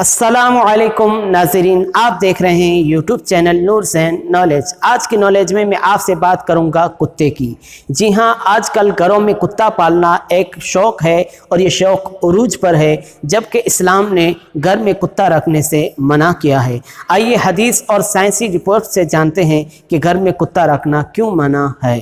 अस्सलामु अलैकुम नाज़रीन, आप देख रहे हैं यूट्यूब चैनल नूर ज़हन नॉलेज। आज की नॉलेज में मैं आपसे बात करूंगा कुत्ते की। जी हां, आजकल घरों में कुत्ता पालना एक शौक़ है और ये शौक़ उरूज पर है, जबकि इस्लाम ने घर में कुत्ता रखने से मना किया है। आइए हदीस और साइंसी रिपोर्ट से जानते हैं कि घर में कुत्ता रखना क्यों मना है।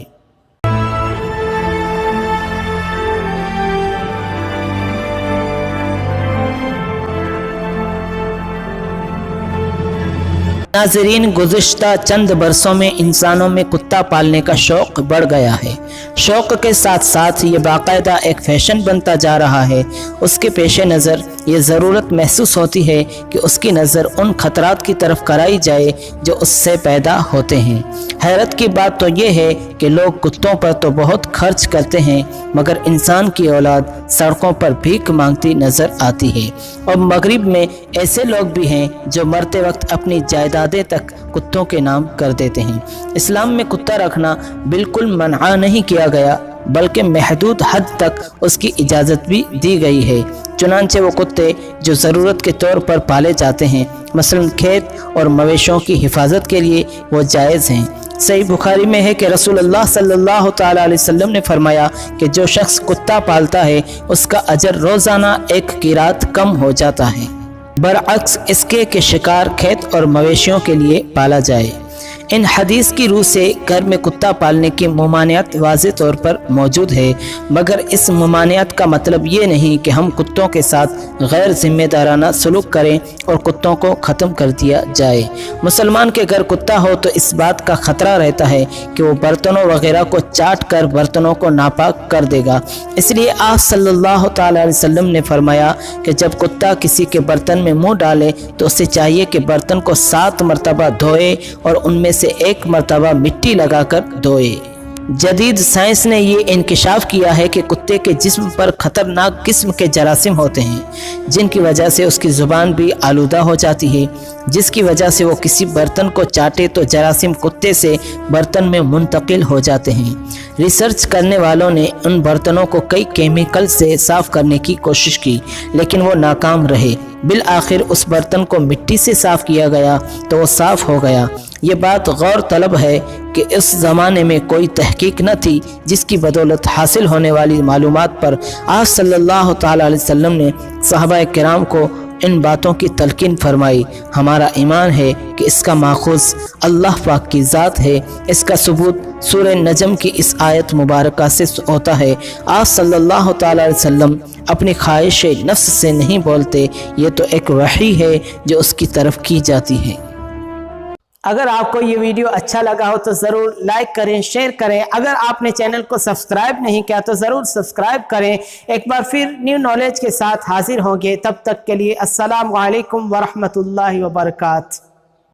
नाज़रीन, गुज़िश्ता चंद बरसों में इंसानों में कुत्ता पालने का शौक़ बढ़ गया है। शौक़ के साथ साथ ये बाकायदा एक फ़ैशन बनता जा रहा है। उसके पेश नज़र ये ज़रूरत महसूस होती है कि उसकी नज़र उन ख़तरात की तरफ कराई जाए जो उससे पैदा होते हैं। हैरत की बात तो ये है कि लोग कुत्तों पर तो बहुत खर्च करते हैं, मगर इंसान की औलाद सड़कों पर भीख मांगती नज़र आती है। और मगरिब में ऐसे लोग भी हैं जो मरते वक्त अपनी जायदादें तक कुत्तों के नाम कर देते हैं। इस्लाम में कुत्ता रखना बिल्कुल मना नहीं किया गया, बल्कि महदूद हद तक उसकी इजाज़त भी दी गई है। चुनांचे वो कुत्ते जो ज़रूरत के तौर पर पाले जाते हैं, मसलन खेत और मवेशियों की हिफाजत के लिए, वो जायज़ हैं। सही बुखारी में है कि रसूलुल्लाह सल्लल्लाहु तआला अलैहि वसल्लम ने फरमाया कि जो शख्स कुत्ता पालता है उसका अजर रोज़ाना एक क़िरात कम हो जाता है, बरअक्स इसके कि शिकार खेत और मवेशियों के लिए पाला जाए। इन हदीस की रूह से घर में कुत्ता पालने की ममानियत वाज़ेह तौर पर मौजूद है, मगर इस ममानियत का मतलब ये नहीं कि हम कुत्तों के साथ गैर जिम्मेदाराना सलूक करें और कुत्तों को ख़त्म कर दिया जाए। मुसलमान के घर कुत्ता हो तो इस बात का ख़तरा रहता है कि वो बर्तनों वगैरह को चाट कर बर्तनों को नापाक कर देगा। इसलिए आप सल्लल्लाहु तआला अलैहि वसल्लम ने फरमाया कि जब कुत्ता किसी के बर्तन में मुँह डाले तो उसे चाहिए कि बर्तन को 7 मरतबा धोए और उनमें से 1 मरतबा मिट्टी लगाकर धोए। जदीद साइंस ने ये इंकिशाफ किया है कि कुत्ते के जिस्म पर ख़तरनाक किस्म के जरासीम होते हैं, जिनकी वजह से उसकी ज़ुबान भी आलूदा हो जाती है, जिसकी वजह से वो किसी बर्तन को चाटे तो जरासीम कुत्ते से बर्तन में मुंतकिल हो जाते हैं। रिसर्च करने वालों ने उन बर्तनों को कई केमिकल से साफ़ करने की कोशिश की, लेकिन वो नाकाम रहे। बिल आखिर उस बर्तन को मिट्टी से साफ़ किया गया तो वो साफ़ हो गया। ये बात गौर तलब है कि इस ज़माने में कोई तहकीक न थी जिसकी बदौलत हासिल होने वाली मालूमात पर आप सल्लल्लाहु तआला अलैहि वसल्लम ने सहाबा किराम को इन बातों की तलकीन फरमाई। हमारा ईमान है कि इसका माखूज़ अल्लाह पाक की ज़ात है। इसका सबूत सूरह नजम की इस आयत मुबारका से होता है। आप सल्लल्लाहु तआला अलैहि वसल्लम अपनी ख्वाहिश नफ्स से नहीं बोलते, ये तो एक वही है जो उसकी तरफ की जाती है। अगर आपको ये वीडियो अच्छा लगा हो तो ज़रूर लाइक करें, शेयर करें। अगर आपने चैनल को सब्सक्राइब नहीं किया तो ज़रूर सब्सक्राइब करें। एक बार फिर न्यू नॉलेज के साथ हाजिर होंगे, तब तक के लिए अस्सलामु अलैकुम वरहमतुल्लाहि वबरकातुहू।